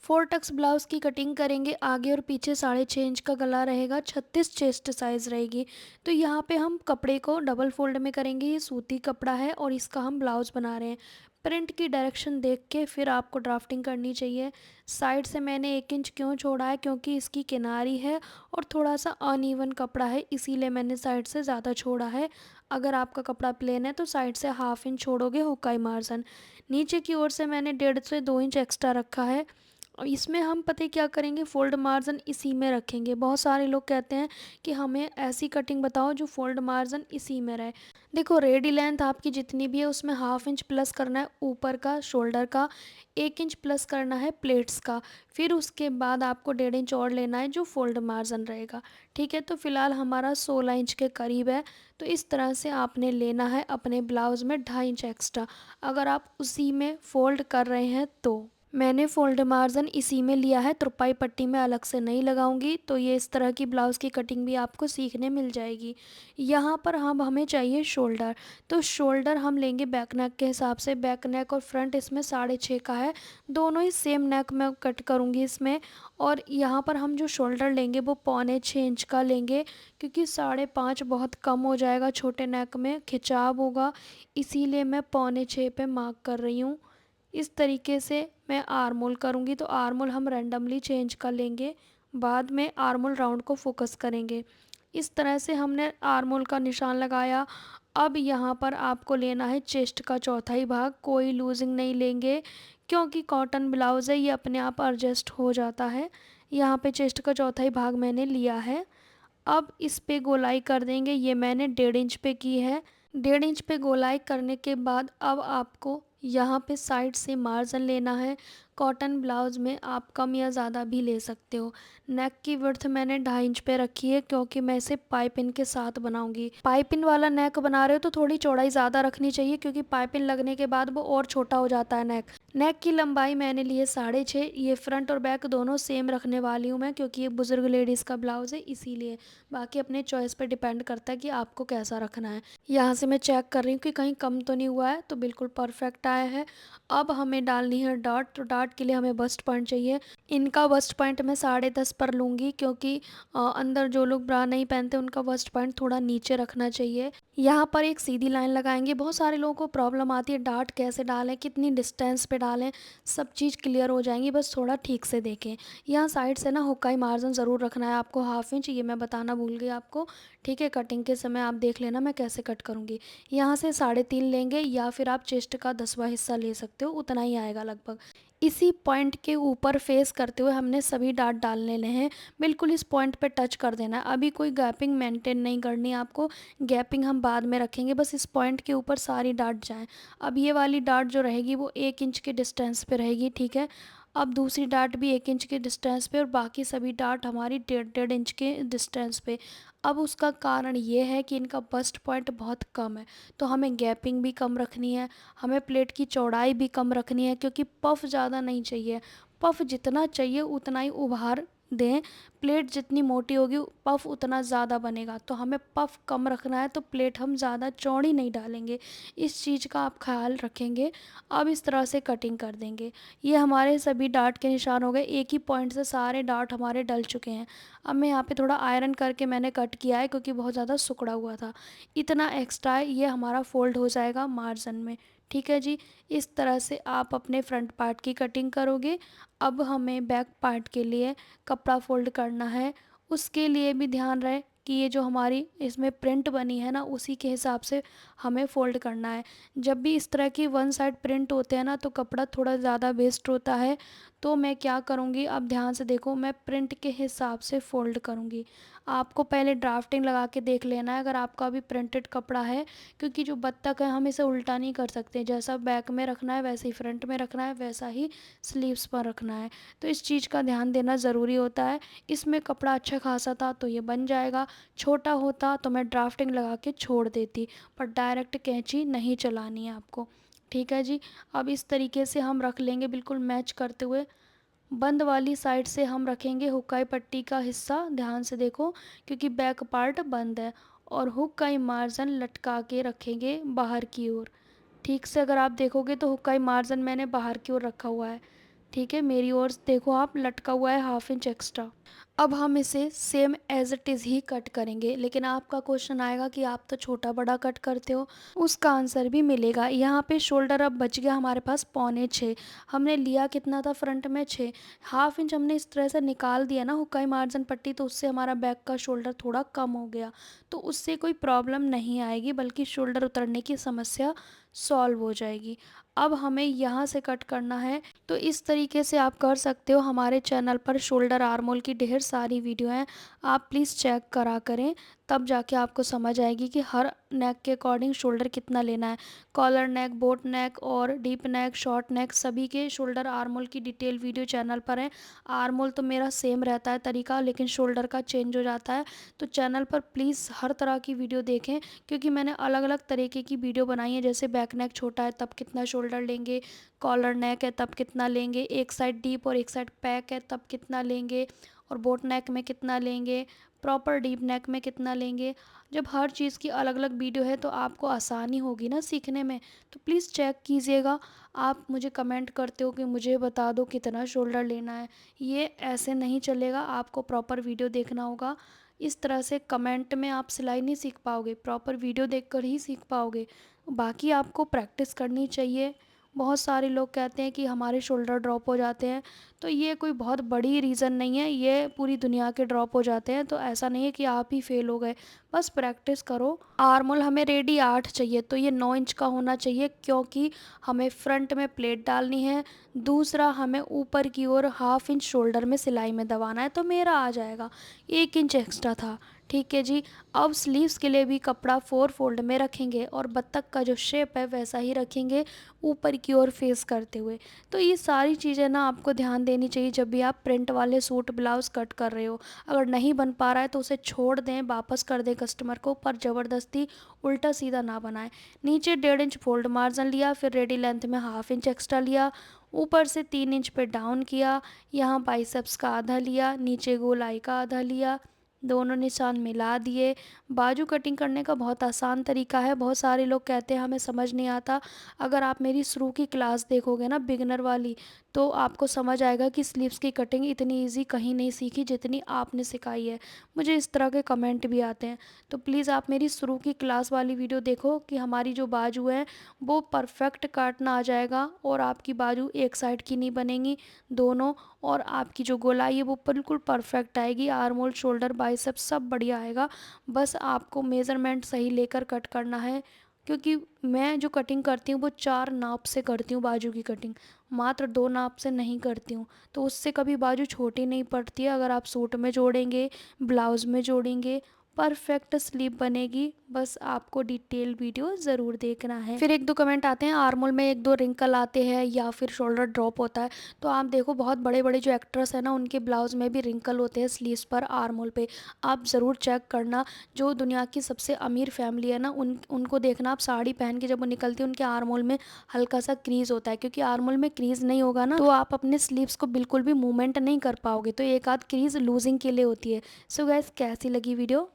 4 Tux blouse की cutting करेंगे। आगे और पीछे 6.5 इंच का गला रहेगा, 36 चेस्ट साइज़ रहेगी। तो यहाँ पे हम कपड़े को डबल फोल्ड में करेंगे। ये सूती कपड़ा है और इसका हम ब्लाउज़ बना रहे हैं। प्रिंट की डायरेक्शन देख के फिर आपको ड्राफ्टिंग करनी चाहिए। साइड से मैंने 1 इंच क्यों छोड़ा है, क्योंकि इसकी किनारी है और थोड़ा सा अनइवन कपड़ा है, इसीलिए मैंने साइड से ज़्यादा छोड़ा है। अगर आपका कपड़ा प्लेन है तो साइड से 1/2 इंच छोड़ोगे हुकाई मार्जिन। नीचे की ओर से मैंने 1.5 से 2 इंच एक्स्ट्रा रखा है। और इसमें हम पता है क्या करेंगे, फोल्ड मार्जिन इसी में रखेंगे। बहुत सारे लोग कहते हैं कि हमें ऐसी कटिंग बताओ जो फोल्ड मार्जिन इसी में रहे। देखो, रेडी लेंथ आपकी जितनी भी है उसमें 1/2 इंच प्लस करना है ऊपर का शोल्डर का, 1 इंच प्लस करना है प्लेट्स का, फिर उसके बाद आपको 1.5 इंच और लेना है जो फोल्ड मार्जिन रहेगा। ठीक है, तो फिलहाल हमारा 16 इंच के करीब है। तो इस तरह से आपने लेना है अपने ब्लाउज़ में 2.5 इंच एक्स्ट्रा, अगर आप उसी में फ़ोल्ड कर रहे हैं तो। मैंने फ़ोल्ड मार्जिन इसी में लिया है, तुरपाई पट्टी में अलग से नहीं लगाऊंगी। तो ये इस तरह की ब्लाउज़ की कटिंग भी आपको सीखने मिल जाएगी। यहाँ पर हम हमें चाहिए शोल्डर। तो शोल्डर हम लेंगे बैक नेक के हिसाब से। बैक नेक और फ्रंट इसमें 6.5 का है, दोनों ही सेम नेक में कट करूँगी इसमें। और यहाँ पर हम जो शोल्डर लेंगे वो 6.25 इंच का लेंगे, क्योंकि 5.5 बहुत कम हो जाएगा, छोटे नेक में खिंचाव होगा, इसीलिए मैं 6.25 पे मार्क कर रही हूँ। इस तरीके से मैं आर्मोल करूँगी। तो आर्मोल हम रैंडमली चेंज कर लेंगे, बाद में आर्मोल राउंड को फोकस करेंगे। इस तरह से हमने आर्मोल का निशान लगाया। अब यहाँ पर आपको लेना है चेस्ट का चौथाई भाग। कोई लूजिंग नहीं लेंगे, क्योंकि कॉटन ब्लाउज़ है, ये अपने आप एडजस्ट हो जाता है। यहाँ पे चेस्ट का चौथाई भाग मैंने लिया है। अब इस पे गोलाई कर देंगे। ये मैंने 1.5 इंच पे की है। 1.5 इंच पे गोलाई करने के बाद अब आपको यहाँ पे साइड से मार्जिन लेना है। कॉटन ब्लाउज़ में आप कम या ज़्यादा भी ले सकते हो। नेक की विड्थ मैंने 2.5 इंच पे रखी है, क्योंकि मैं इसे पाइपिन के साथ बनाऊंगी। पाइपिन वाला नेक बना रहे हो तो थोड़ी चौड़ाई ज़्यादा रखनी चाहिए, क्योंकि पाइपिन लगने के बाद वो और छोटा हो जाता है नेक। नेक की लंबाई मैंने ली है 6.5। ये फ्रंट और बैक दोनों सेम रखने वाली हूँ मैं, क्योंकि ये बुज़ुर्ग लेडीज़ का ब्लाउज़ है इसीलिए। बाकी अपने चॉइस पे डिपेंड करता है कि आपको कैसा रखना है। यहाँ से मैं चेक कर रही हूँ कि कहीं कम तो नहीं हुआ है, तो बिल्कुल परफेक्ट आया है। अब हमें डालनी है डॉट। तो डॉट के लिए हमें बस्ट पॉइंट चाहिए। इनका बस्ट पॉइंट मैं 10.5 पर लूँगी, क्योंकि अंदर जो लोग ब्रा नहीं पहनते उनका बस्ट पॉइंट थोड़ा नीचे रखना चाहिए। यहाँ पर एक सीधी लाइन लगाएंगे। बहुत सारे लोगों को प्रॉब्लम आती है डॉट कैसे डालें, कितनी डिस्टेंस पे डालें। सब चीज़ क्लियर हो जाएंगी, बस थोड़ा ठीक से देखें। यहाँ साइड से ना हुक्काई मार्जिन ज़रूर रखना है आपको 1/2 इंच, ये मैं बताना भूल गई आपको। ठीक है, कटिंग के समय आप देख लेना मैं कैसे कट करूँगी। यहाँ से 3.5 लेंगे, या फिर आप चेस्ट का 10वां हिस्सा ले सकते हो, उतना ही आएगा लगभग। इसी पॉइंट के ऊपर फेस करते हुए हमने सभी डाट डाल लेने हैं। बिल्कुल इस पॉइंट पे टच कर देना है। अभी कोई गैपिंग मेंटेन नहीं करनी है आपको, गैपिंग हम बाद में रखेंगे, बस इस पॉइंट के ऊपर सारी डाट जाएं। अब ये वाली डाट जो रहेगी वो 1 इंच के डिस्टेंस पे रहेगी। ठीक है, अब दूसरी डाट भी 1 इंच के डिस्टेंस पे, और बाकी सभी डाट हमारी 1.5 इंच के डिस्टेंस पे। अब उसका कारण ये है कि इनका बस्ट पॉइंट बहुत कम है, तो हमें गैपिंग भी कम रखनी है, हमें प्लेट की चौड़ाई भी कम रखनी है, क्योंकि पफ ज़्यादा नहीं चाहिए। पफ जितना चाहिए उतना ही उभार दें। प्लेट जितनी मोटी होगी पफ उतना ज़्यादा बनेगा, तो हमें पफ कम रखना है, तो प्लेट हम ज़्यादा चौड़ी नहीं डालेंगे। इस चीज़ का आप ख्याल रखेंगे। अब इस तरह से कटिंग कर देंगे। ये हमारे सभी डार्ट के निशान हो गए, एक ही पॉइंट से सारे डार्ट हमारे डल चुके हैं। अब मैं यहाँ पे थोड़ा आयरन करके मैंने कट किया है, क्योंकि बहुत ज़्यादा सिकुड़ा हुआ था। इतना एक्स्ट्रा है, ये हमारा फोल्ड हो जाएगा मार्जिन में। ठीक है जी, इस तरह से आप अपने फ्रंट पार्ट की कटिंग करोगे। अब हमें बैक पार्ट के लिए कपड़ा फोल्ड करना है। उसके लिए भी ध्यान रहे कि ये जो हमारी इसमें प्रिंट बनी है ना, उसी के हिसाब से हमें फ़ोल्ड करना है। जब भी इस तरह की वन साइड प्रिंट होते हैं ना, तो कपड़ा थोड़ा ज़्यादा वेस्ट होता है। तो मैं क्या करूँगी, अब ध्यान से देखो, मैं प्रिंट के हिसाब से फ़ोल्ड करूँगी। आपको पहले ड्राफ्टिंग लगा के देख लेना है अगर आपका अभी प्रिंटेड कपड़ा है, क्योंकि जो बत्तख है हम इसे उल्टा नहीं कर सकते। जैसा बैक में रखना है वैसे ही फ्रंट में रखना है, वैसा ही स्लीव्स पर रखना है। तो इस चीज़ का ध्यान देना ज़रूरी होता है। इसमें कपड़ा अच्छा खासा था तो ये बन जाएगा, छोटा होता तो मैं ड्राफ्टिंग लगा के छोड़ देती, पर डायरेक्ट कैंची नहीं चलानी है आपको। ठीक है जी, अब इस तरीके से हम रख लेंगे बिल्कुल मैच करते हुए। बंद वाली साइड से हम रखेंगे हुक्काई पट्टी का हिस्सा, ध्यान से देखो, क्योंकि बैक पार्ट बंद है। और हुक्काई मार्जिन लटका के रखेंगे बाहर की ओर। ठीक से अगर आप देखोगे तो हुक्काई मार्जिन मैंने बाहर की ओर रखा हुआ है। ठीक है, मेरी ओर से देखो आप लटका हुआ है 1/2 इंच एक्स्ट्रा। अब हम इसे सेम एज इट इज़ ही कट करेंगे, लेकिन आपका क्वेश्चन आएगा कि आप तो छोटा बड़ा कट करते हो, उसका आंसर भी मिलेगा। यहाँ पे शोल्डर अब बच गया हमारे पास 1.25। हमने लिया कितना था फ्रंट में 6, 1/2 इंच हमने इस तरह से निकाल दिया ना हुक्काई मार्जिन पट्टी, तो उससे हमारा बैक का शोल्डर थोड़ा कम हो गया। तो उससे कोई प्रॉब्लम नहीं आएगी, बल्कि शोल्डर उतरने की समस्या सॉल्व हो जाएगी। अब हमें यहाँ से कट करना है, तो इस तरीके से आप कर सकते हो। हमारे चैनल पर शोल्डर आर्म होल की ढेर सारी वीडियो हैं, आप प्लीज़ चेक करा करें, तब जाके आपको समझ आएगी कि हर नेक के अकॉर्डिंग शोल्डर कितना लेना है। कॉलर नेक, बोट नेक और डीप नेक, शॉर्ट नेक, सभी के शोल्डर आर्म होल की डिटेल वीडियो चैनल पर है। आर्म होल तो मेरा सेम रहता है तरीका, लेकिन शोल्डर का चेंज हो जाता है। तो चैनल पर प्लीज़ हर तरह की वीडियो देखें, क्योंकि मैंने अलग अलग तरीके की वीडियो बनाई है। जैसे बैक नेक छोटा है तब कितना शोल्डर लेंगे, कॉलर नेक है तब कितना लेंगे, एक साइड डीप और एक साइड पैक है तब कितना लेंगे, और बोट नेक में कितना लेंगे, प्रॉपर डीप नेक में कितना लेंगे। जब हर चीज़ की अलग अलग वीडियो है तो आपको आसानी होगी ना सीखने में। तो प्लीज़ चेक कीजिएगा। आप मुझे कमेंट करते हो कि मुझे बता दो कितना शोल्डर लेना है, ये ऐसे नहीं चलेगा, आपको प्रॉपर वीडियो देखना होगा। इस तरह से कमेंट में आप सिलाई नहीं सीख पाओगे, प्रॉपर वीडियो देखकर ही सीख पाओगे। बाकी आपको प्रैक्टिस करनी चाहिए। बहुत सारे लोग कहते हैं कि हमारे शोल्डर ड्रॉप हो जाते हैं, तो ये कोई बहुत बड़ी रीज़न नहीं है, ये पूरी दुनिया के ड्रॉप हो जाते हैं। तो ऐसा नहीं है कि आप ही फेल हो गए, बस प्रैक्टिस करो। आर्म होल हमें रेडी 8 चाहिए, तो ये 9 इंच का होना चाहिए, क्योंकि हमें फ्रंट में प्लेट डालनी है। दूसरा, हमें ऊपर की ओर 1/2 इंच शोल्डर में सिलाई में दबाना है, तो मेरा आ जाएगा 1 इंच एक्स्ट्रा था। ठीक है जी। अब स्लीव्स के लिए भी कपड़ा 4 फोल्ड में रखेंगे, और बतख का जो शेप है वैसा ही रखेंगे, ऊपर की ओर फेस करते हुए। तो ये सारी चीज़ें ना आपको ध्यान देनी चाहिए जब भी आप प्रिंट वाले सूट ब्लाउज़ कट कर रहे हो। अगर नहीं बन पा रहा है तो उसे छोड़ दें, वापस कर दें कस्टमर को, पर ज़बरदस्ती उल्टा सीधा ना बनाएं। नीचे 1.5 इंच फोल्ड मार्जिन लिया, फिर रेडी लेंथ में 1/2 इंच एक्स्ट्रा लिया, ऊपर से 3 इंच पे डाउन किया, यहाँ बाइसेप्स का आधा लिया, नीचे गोलाई का आधा लिया, दोनों निशान मिला दिए। बाजू कटिंग करने का बहुत आसान तरीका है। बहुत सारे लोग कहते हैं हमें समझ नहीं आता। अगर आप मेरी शुरू की क्लास देखोगे ना, बिगनर वाली, तो आपको समझ आएगा कि स्लीव्स की कटिंग इतनी इजी कहीं नहीं सीखी जितनी आपने सिखाई है। मुझे इस तरह के कमेंट भी आते हैं, तो प्लीज़ आप मेरी शुरू की क्लास वाली वीडियो देखो कि हमारी जो बाजू है वो परफेक्ट काटना आ जाएगा, और आपकी बाजू एक साइड की नहीं बनेंगी, दोनों। और आपकी जो गोलाई है वो बिल्कुल परफेक्ट आएगी। आर्म होल, शोल्डर, बाइसेप्स सब बढ़िया आएगा। बस आपको मेज़रमेंट सही लेकर कट करना है, क्योंकि मैं जो कटिंग करती हूँ वो 4 नाप से करती हूँ बाजू की कटिंग, मात्र 2 नाप से नहीं करती हूँ। तो उससे कभी बाजू छोटी नहीं पड़ती है। अगर आप सूट में जोड़ेंगे, ब्लाउज़ में जोड़ेंगे, परफेक्ट स्लीव बनेगी। बस आपको डिटेल वीडियो ज़रूर देखना है। फिर 1-2 कमेंट आते हैं आर्म होल में 1-2 रिंकल आते हैं या फिर शोल्डर ड्रॉप होता है। तो आप देखो, बहुत बड़े बड़े जो एक्ट्रेस हैं ना, उनके ब्लाउज़ में भी रिंकल होते हैं स्लीव्स पर, आर्म होल पे। आप ज़रूर चेक करना। जो दुनिया की सबसे अमीर फैमिली है ना, उनको देखना आप, साड़ी पहन के जब वो निकलती है उनके आर्म होल में हल्का सा क्रीज़ होता है, क्योंकि आर्म होल में क्रीज़ नहीं होगा ना तो आप अपने स्लीव्स को बिल्कुल भी मूवमेंट नहीं कर पाओगे, तो एक आध क्रीज़ लूजिंग के लिए होती है। सो गाइस, कैसी लगी वीडियो?